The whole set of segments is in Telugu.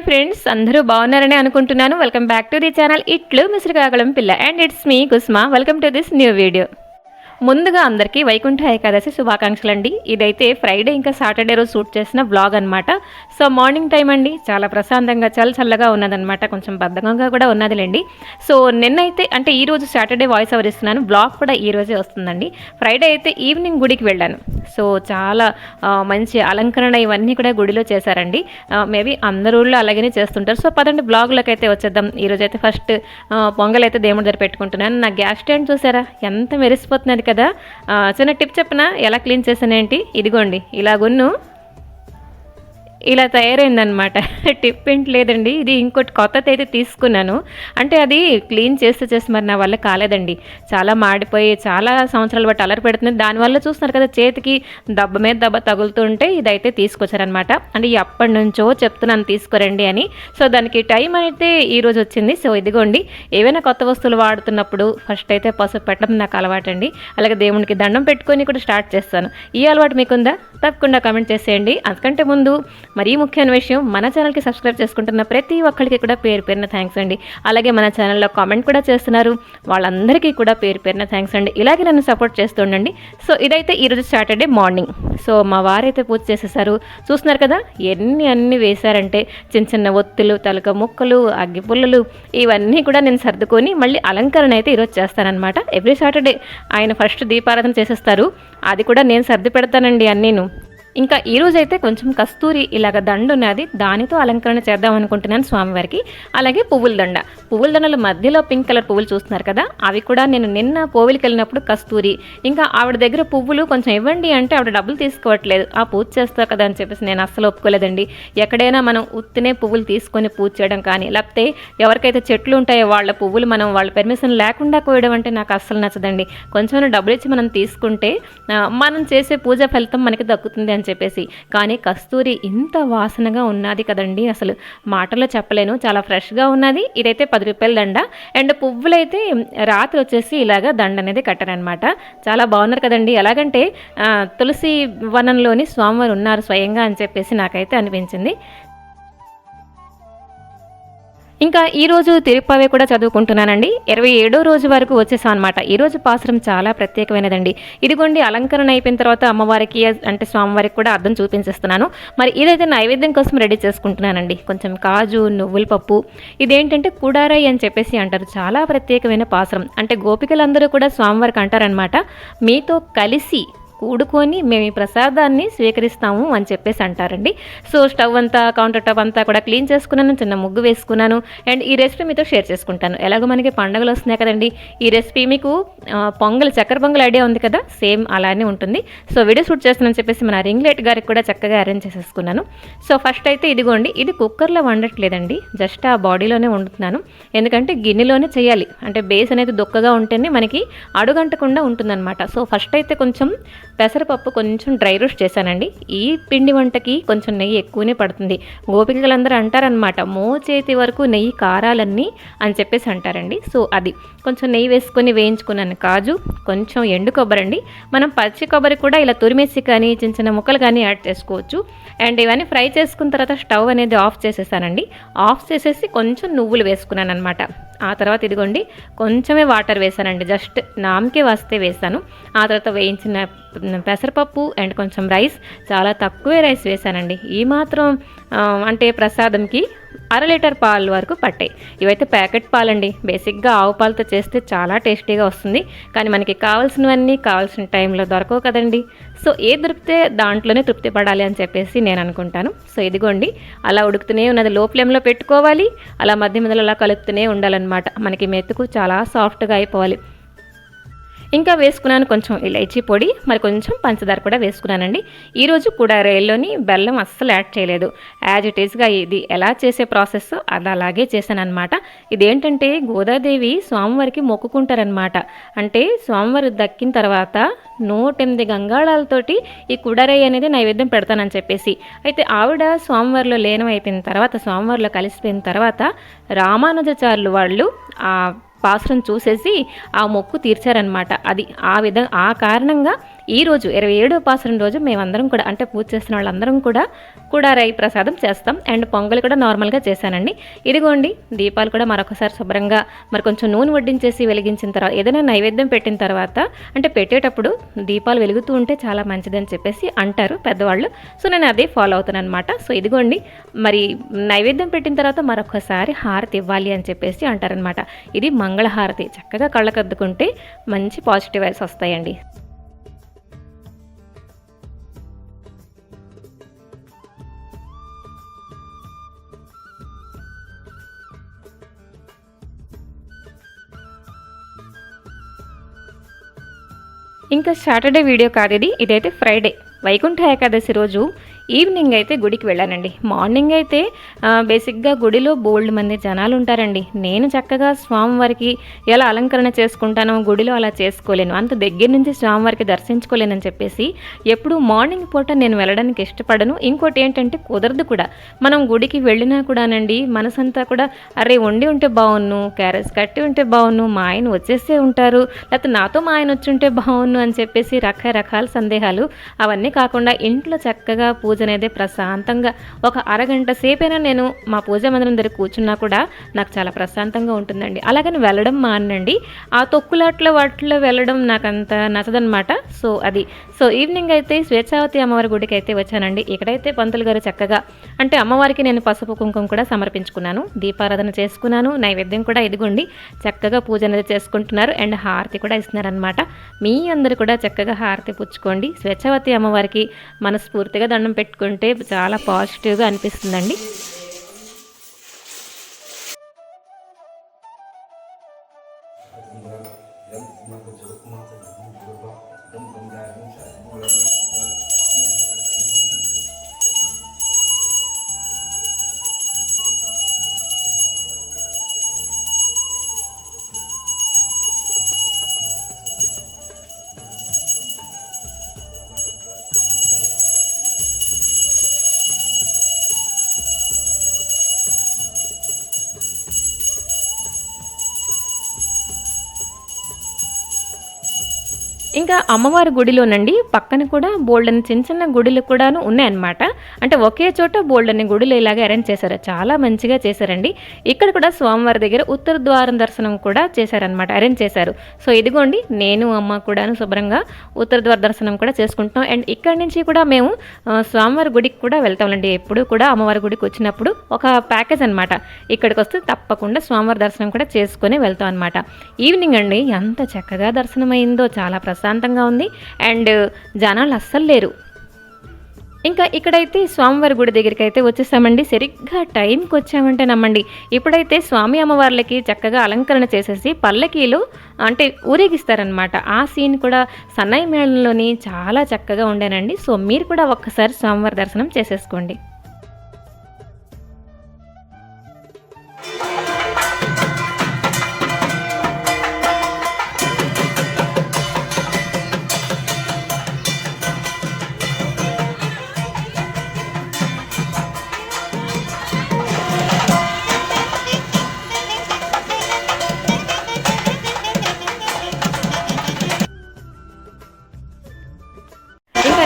హాయ్ ఫ్రెండ్స్, అందరూ బాగున్నారని అనుకుంటున్నాను. Welcome back to the channel ఇట్లు మిశ్రీ కాగలం పిల్ల అండ్ ఇట్స్ మీ కుస్మా. Welcome to this new video. ముందుగా అందరికీ వైకుంఠ ఏకాదశి శుభాకాంక్షలు అండి. ఇదైతే ఫ్రైడే ఇంకా సాటర్డే రోజు షూట్ చేసిన వ్లాగ్ అనమాట. సో మార్నింగ్ టైం అండి, చాలా ప్రశాంతంగా చల్లగా ఉన్నదనమాట. కొంచెం బద్ధకంగా కూడా ఉన్నదిలేండి. సో నిన్నైతే అంటే ఈరోజు సాటర్డే వాయిస్ ఓవర్ ఇస్తున్నాను. వ్లాగ్ కూడా ఈ రోజే వస్తుందండి. ఫ్రైడే అయితే ఈవినింగ్ గుడికి వెళ్ళాను. సో చాలా మంచి అలంకరణ ఇవన్నీ కూడా గుడిలో చేశారండి. మేబీ అందరు ఊళ్ళో అలాగనే చేస్తుంటారు. సో పదండి బ్లాగ్లోకి అయితే వచ్చేద్దాం. ఈరోజు అయితే ఫస్ట్ పొంగల్ అయితే దేవుడి దగ్గర పెట్టుకుంటున్నాను. నా గ్యాస్ స్టాండ్ చూసారా ఎంత మెరిసిపోతున్నది కదా. చిన్న టిప్ చెప్పనా ఎలా క్లీన్ చేశానేంటి? ఇదిగోండి ఇలాగున్ను ఇలా తయారైందనమాట. టిప్ ఏంటి లేదండి, ఇది ఇంకోటి కొత్తది అయితే తీసుకున్నాను. అంటే అది క్లీన్ చేస్తే మరి నా వల్ల కాలేదండి. చాలా మాడిపోయి చాలా సంవత్సరాలు బట్టి అలరి పెడుతుంది. దానివల్ల చూస్తున్నారు కదా చేతికి దెబ్బ మీద దెబ్బ తగులుతుంటే ఇదైతే తీసుకొచ్చారనమాట. అంటే ఎప్పటి నుంచో చెప్తున్నాను తీసుకోరండి అని. సో దానికి టైం అయితే ఈరోజు వచ్చింది. సో ఇదిగోండి, ఏవైనా కొత్త వస్తువులు వాడుతున్నప్పుడు ఫస్ట్ అయితే పసుపు పెట్టడం నాకు అలవాటండి. అలాగే దేవునికి దండం పెట్టుకొని కూడా స్టార్ట్ చేస్తాను. ఈ అలవాటు మీకుందా? తప్పకుండా కామెంట్ చేసేయండి. అందుకంటే ముందు మరీ ముఖ్యమైన విషయం, మన ఛానల్కి సబ్స్క్రైబ్ చేసుకుంటున్న ప్రతి ఒక్కరికి కూడా పేరు పేరున థ్యాంక్స్ అండి. అలాగే మన ఛానల్లో కామెంట్ కూడా చేస్తున్నారు, వాళ్ళందరికీ కూడా పేరు పేరున థ్యాంక్స్ అండి. ఇలాగే నన్ను సపోర్ట్ చేస్తుండండి. సో ఇదైతే ఈరోజు సాటర్డే మార్నింగ్. సో మా వారైతే పూజ చేసేసారు. చూస్తున్నారు కదా అన్ని వేశారంటే చిన్న చిన్న ఒత్తులు, తలక ముక్కలు, అగ్గి పుల్లలు ఇవన్నీ కూడా నేను సర్దుకొని మళ్ళీ అలంకరణ అయితే ఈరోజు చేస్తానన్నమాట. ఎవ్రీ సాటర్డే ఆయన ఫస్ట్ దీపారాధన చేసేస్తారు. అది కూడా నేను సర్ది పెడతానండి అన్నీను. ఇంకా ఈరోజు అయితే కొంచెం కస్తూరి ఇలాగ దండ ఉన్నది, దానితో అలంకరణ చేద్దాం అనుకుంటున్నాను స్వామివారికి. అలాగే పువ్వుల దండల మధ్యలో పింక్ కలర్ పువ్వులు చూస్తున్నారు కదా, అవి కూడా నేను నిన్న కోవిలికి వెళ్ళినప్పుడు కస్తూరి, ఇంకా ఆవిడ దగ్గర పువ్వులు కొంచెం ఇవ్వండి అంటే ఆవిడ డబ్బులు తీసుకోవట్లేదు. ఆ పూజ చేస్తా కదా అని చెప్పేసి నేను అస్సలు ఒప్పుకోలేదండి. ఎక్కడైనా మనం ఉత్తినే పువ్వులు తీసుకొని పూజ చేయడం కానీ, లేకపోతే ఎవరికైతే చెట్లు ఉంటాయో వాళ్ళ పువ్వులు మనం వాళ్ళ పర్మిషన్ లేకుండా కోయడం అంటే నాకు అస్సలు నచ్చదండి. కొంచెం డబ్బులు ఇచ్చి మనం తీసుకుంటే మనం చేసే పూజ ఫలితం మనకి దక్కుతుంది అని చెప్పేసి. కానీ కస్తూరి ఇంత వాసనగా ఉన్నది కదండి, అసలు మాటల్లో చెప్పలేను. చాలా ఫ్రెష్గా ఉన్నది. ఇదైతే 10 రూపాయల దండ. అండ్ పువ్వులైతే రాత్రి వచ్చేసి ఇలాగా దండ అనేది కట్టారనమాట. చాలా బాగున్నారు కదండి. ఎలాగంటే తులసి వనంలోని స్వామివారు ఉన్నారు స్వయంగా అని చెప్పేసి నాకైతే అనిపించింది. ఇంకా ఈరోజు తిరుపతి కూడా చదువుకుంటున్నానండి. 27వ రోజు వరకు వచ్చేసాం అనమాట. ఈరోజు పాసురం చాలా ప్రత్యేకమైనదండి. ఇదిగోండి అలంకరణ అయిపోయిన తర్వాత అమ్మవారికి అంటే స్వామివారికి కూడా అర్థం చూపించేస్తున్నాను. మరి ఇదైతే నైవేద్యం కోసం రెడీ చేసుకుంటున్నానండి. కొంచెం కాజు, నువ్వుల పప్పు. ఇదేంటంటే కుడారై అని చెప్పేసి అంటారు. చాలా ప్రత్యేకమైన పాసురం. అంటే గోపికలందరూ కూడా స్వామివారికి అంటారనమాట, మీతో కలిసి కూడుకొని మేము ఈ ప్రసాదాన్ని స్వీకరిస్తాము అని చెప్పేసి అంటారండి. సో స్టవ్ అంతా, కౌంటర్ టాప్ అంతా కూడా క్లీన్ చేసుకున్నాను, చిన్న ముగ్గు వేసుకున్నాను. అండ్ ఈ రెసిపీ మీతో షేర్ చేసుకుంటాను. ఎలాగో మనకి పండుగలు వస్తున్నాయి కదండి. ఈ రెసిపీ మీకు చక్కెర పొంగల్ ఐడియా ఉంది కదా, సేమ్ అలానే ఉంటుంది. సో వీడియో షూట్ చేస్తున్నాను చెప్పేసి మన రింగ్ లైట్ గారికి కూడా చక్కగా అరేంజ్ చేసేసుకున్నాను. సో ఫస్ట్ అయితే ఇదిగోండి, ఇది కుక్కర్లో వండట్లేదండి, జస్ట్ ఆ బాడీలోనే వండుతున్నాను. ఎందుకంటే గిన్నెలోనే చేయాలి. అంటే బేస్ అనేది దొక్కగా ఉంటేనే మనకి అడుగంటకుండా ఉంటుందన్నమాట. సో ఫస్ట్ అయితే కొంచెం పెసరపప్పు కొంచెం డ్రై రోస్ట్ చేశానండి. ఈ పిండి వంటకి కొంచెం నెయ్యి ఎక్కువనే పడుతుంది. గోపికలందరూ అంటారనమాట, మోచేతి వరకు నెయ్యి కారాలన్నీ అని చెప్పేసి అంటారండి. సో అది కొంచెం నెయ్యి వేసుకొని వేయించుకున్నాను. కాజు, కొంచెం ఎండు కొబ్బరి అండి. మనం పచ్చి కొబ్బరి కూడా ఇలా తురిమేసి కానీ చిన్న చిన్న ముక్కలు కానీ యాడ్ చేసుకోవచ్చు. అండ్ ఇవన్నీ ఫ్రై చేసుకున్న తర్వాత స్టవ్ అనేది ఆఫ్ చేసేసానండి. ఆఫ్ చేసేసి కొంచెం నువ్వులు వేసుకున్నాను అనమాట. ఆ తర్వాత ఇదిగోండి కొంచెమే వాటర్ వేసానండి, జస్ట్ నామకే వస్తే వేసాను. ఆ తర్వాత వేయించిన పెసరపప్పు అండ్ కొంచెం రైస్, చాలా తక్కువే రైస్ వేసానండి. ఈ మాత్రం అంటే ప్రసాదంకి 1/2 లీటర్ పాలు వరకు పట్టాయి. ఇవైతే ప్యాకెట్ పాలండి. బేసిక్గా ఆవు పాలతో చేస్తే చాలా టేస్టీగా వస్తుంది. కానీ మనకి కావాల్సినవన్నీ కావాల్సిన టైంలో దొరకవు కదండి. సో ఏది దొరికితే దాంట్లోనే తృప్తి పడాలి అని చెప్పేసి నేను అనుకుంటాను. సో ఇదిగోండి అలా ఉడుకుతూనే ఉన్నది. లో ఫ్లేమ్లో పెట్టుకోవాలి. అలా మధ్య మధ్యలో అలా కలుపుతూనే ఉండాలన్నమాట. మనకి మెతుకు చాలా సాఫ్ట్గా అయిపోవాలి. ఇంకా వేసుకున్నాను కొంచెం ఇలైచీ పొడి, మరి కొంచెం పంచదార కూడా వేసుకున్నానండి. ఈరోజు కూడా రైల్లోని బెల్లం అస్సలు యాడ్ చేయలేదు. యాజ్ ఇట్ ఈస్గా ఇది ఎలా చేసే ప్రాసెస్ అది అలాగే చేశానమాట. ఇదేంటంటే గోదాదేవి స్వామివారికి మొక్కుకుంటారనమాట. అంటే స్వామివారి దక్కిన తర్వాత 108 గంగాళాలతోటి ఈ కుడారై అనేది నైవేద్యం పెడతానని చెప్పేసి. అయితే ఆవిడ స్వామివారిలో లీనం అయిపోయిన తర్వాత, స్వామివారిలో కలిసిపోయిన తర్వాత రామానుజాచార్యులు వాళ్ళు ఆ పాసురం చూసేసి ఆ మొక్కు తీర్చారనమాట. అది ఆ కారణంగా ఈరోజు 27వ పాసురం రోజు మేమందరం కూడా అంటే పూజ చేస్తున్న వాళ్ళందరం కూడా రై ప్రసాదం చేస్తాం. అండ్ పొంగల్ కూడా నార్మల్గా చేశానండి. ఇదిగోండి దీపాలు కూడా మరొకసారి శుభ్రంగా మరి కొంచెం నూనె వడ్డించేసి వెలిగించిన తర్వాత ఏదైనా నైవేద్యం పెట్టిన తర్వాత అంటే పెట్టేటప్పుడు దీపాలు వెలుగుతూ ఉంటే చాలా మంచిదని చెప్పేసి అంటారు పెద్దవాళ్ళు. సో నేను అదే ఫాలో అవుతాను అనమాట. సో ఇదిగోండి మరి నైవేద్యం పెట్టిన తర్వాత మరొకసారి హారతి ఇవ్వాలి అని చెప్పేసి అంటారనమాట. ఇది మంగళహారతి. చక్కగా కళ్ళకద్దుకుంటే మంచి పాజిటివ్ వైబ్స్ వస్తాయండి. ఇంకా సాటర్డే వీడియో కాదు ఇది, ఇదైతే ఫ్రైడే వైకుంఠ ఏకాదశి రోజు ఈవినింగ్ అయితే గుడికి వెళ్ళానండి. మార్నింగ్ అయితే బేసిక్గా గుడిలో బోల్డ్ మంది జనాలు ఉంటారండి. నేను చక్కగా స్వామివారికి ఎలా అలంకరణ చేసుకుంటానో గుడిలో అలా చేసుకోలేను, అంత దగ్గర నుంచి స్వామివారికి దర్శించుకోలేనని చెప్పేసి ఎప్పుడు మార్నింగ్ పూట నేను వెళ్ళడానికి ఇష్టపడను. ఇంకోటి ఏంటంటే కుదరదు కూడా. మనం గుడికి వెళ్ళినా కూడానండి మనసంతా కూడా అరే వండి ఉంటే బాగున్ను, క్యారెట్స్ కట్టి ఉంటే బాగున్ను, మా ఆయన వచ్చేసే ఉంటారు, లేకపోతే నాతో మా ఆయన వచ్చి ఉంటే బాగున్ను అని చెప్పేసి రకరకాల సందేహాలు. అవన్నీ కాకుండా ఇంట్లో చక్కగా పూజ అనేది ప్రశాంతంగా ఒక అరగంట సేపైనా నేను మా పూజా మందిరం దగ్గర కూర్చున్నా కూడా నాకు చాలా ప్రశాంతంగా ఉంటుందండి. అలాగని వెళ్ళడం మానండి, ఆ తొక్కులాట్లో వాటిలో వెళ్ళడం నాకు అంత నచ్చదనమాట. సో ఈవినింగ్ అయితే స్వేచ్ఛావతి అమ్మవారి గుడికి అయితే వచ్చానండి. ఇక్కడైతే పంతులు గారు చక్కగా అంటే అమ్మవారికి నేను పసుపు కుంకుమ కూడా సమర్పించుకున్నాను, దీపారాధన చేసుకున్నాను, నైవేద్యం కూడా ఇదిగోండి చక్కగా పూజ అనేది చేసుకుంటున్నారు. అండ్ హారతి కూడా ఇస్తున్నారనమాట. మీ అందరూ కూడా చక్కగా హారతి పుచ్చుకోండి. స్వేచ్ఛావతి అమ్మవారికి మనస్ఫూర్తిగా దండం పెట్టుకుంటే చాలా పాజిటివ్గా అనిపిస్తుందండి. ఇంకా అమ్మవారి గుడిలోనండి పక్కన కూడా బోల్డని చిన్న చిన్న గుడులు కూడాను ఉన్నాయన్నమాట. అంటే ఒకే చోట బోల్డని గుడులు ఇలాగే అరేంజ్ చేశారు, చాలా మంచిగా చేశారండి. ఇక్కడ కూడా స్వామివారి దగ్గర ఉత్తర ద్వారం దర్శనం కూడా చేశారనమాట, అరేంజ్ చేశారు. సో ఇదిగోండి నేను అమ్మ కూడాను శుభ్రంగా ఉత్తర ద్వార దర్శనం కూడా చేసుకుంటున్నాం. అండ్ ఇక్కడి నుంచి కూడా మేము స్వామివారి గుడికి కూడా వెళ్తామండి. ఎప్పుడు కూడా అమ్మవారి గుడికి వచ్చినప్పుడు ఒక ప్యాకేజ్ అనమాట, ఇక్కడికి వస్తే తప్పకుండా స్వామివారి దర్శనం కూడా చేసుకొని వెళ్తాం అనమాట. ఈవినింగ్ అండి ఎంత చక్కగా దర్శనం అయిందో, చాలా ప్రశాంతంగా ఉంది. అండ్ జనాలు అస్సలు లేరు. ఇంకా ఇక్కడైతే స్వామివారి గుడి దగ్గరికి అయితే వచ్చేసామండి. సరిగ్గా టైంకి వచ్చామంటే నమ్మండి. ఇప్పుడైతే స్వామి అమ్మవార్లకి చక్కగా అలంకరణ చేసేసి పల్లకీలు అంటే ఊరేగిస్తారనమాట. ఆ సీన్ కూడా సన్నాయి మేళంలోని చాలా చక్కగా ఉండేనండి. సో మీరు కూడా ఒక్కసారి స్వామివారి దర్శనం చేసేసుకోండి.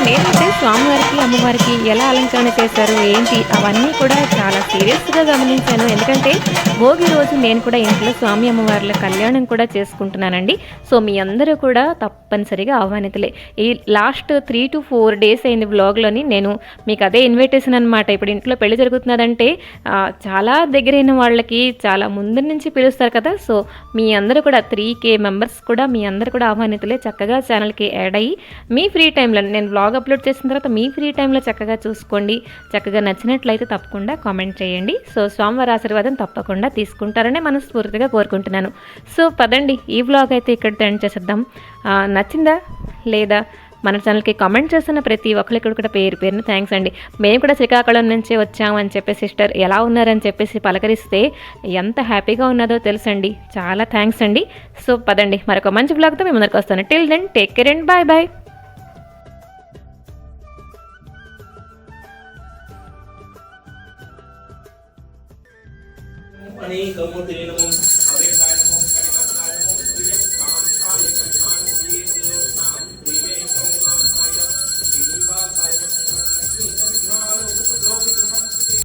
నేనైతే స్వామివారికి అమ్మవారికి ఎలా అలంకరణ చేశారు ఏంటి అవన్నీ కూడా చాలా సీరియస్గా గమనించాను. ఎందుకంటే భోగి రోజు నేను కూడా ఇంట్లో స్వామి అమ్మవార్ల కళ్యాణం కూడా చేసుకుంటున్నానండి. సో మీ అందరూ కూడా తప్పనిసరిగా ఆహ్వానితులే. ఈ లాస్ట్ 3 to 4 days అయింది బ్లాగ్లోని నేను మీకు అదే ఇన్విటేషన్ అనమాట. ఇప్పుడు ఇంట్లో పెళ్లి జరుగుతున్నదంటే చాలా దగ్గరైన వాళ్ళకి చాలా ముందు నుంచి పిలుస్తారు కదా. సో మీ అందరూ కూడా 3K మెంబర్స్ కూడా మీ అందరూ కూడా ఆహ్వానితులే. చక్కగా ఛానల్కి యాడ్ అయ్యి మీ ఫ్రీ టైంలో నేను బ్లాగ్ అప్లోడ్ చేసిన తర్వాత మీ ఫ్రీ టైంలో చక్కగా చూసుకోండి. చక్కగా నచ్చినట్లయితే తప్పకుండా కామెంట్ చేయండి. సో స్వామివారి ఆశీర్వాదం తప్పకుండా తీసుకుంటారని మనస్ఫూర్తిగా కోరుకుంటున్నాను. సో పదండి ఈ వ్లాగ్ అయితే ఇక్కడ ఎండ్ చేసేద్దాం. నచ్చిందా లేదా? మన ఛానల్కి కామెంట్ చేస్తున్న ప్రతి ఒక్కరికి కూడా పేరు పేరున థ్యాంక్స్ అండి. మేము కూడా శ్రీకాకుళం నుంచి వచ్చామని చెప్పేసి సిస్టర్ ఎలా ఉన్నారని చెప్పేసి పలకరిస్తే ఎంత హ్యాపీగా ఉన్నదో తెలుసండి. చాలా థ్యాంక్స్ అండి. సో పదండి మరొక మంచి వ్లాగ్తో మేము ముందరికి వస్తాను. Till then take care and bye bye. Ani kamu tidak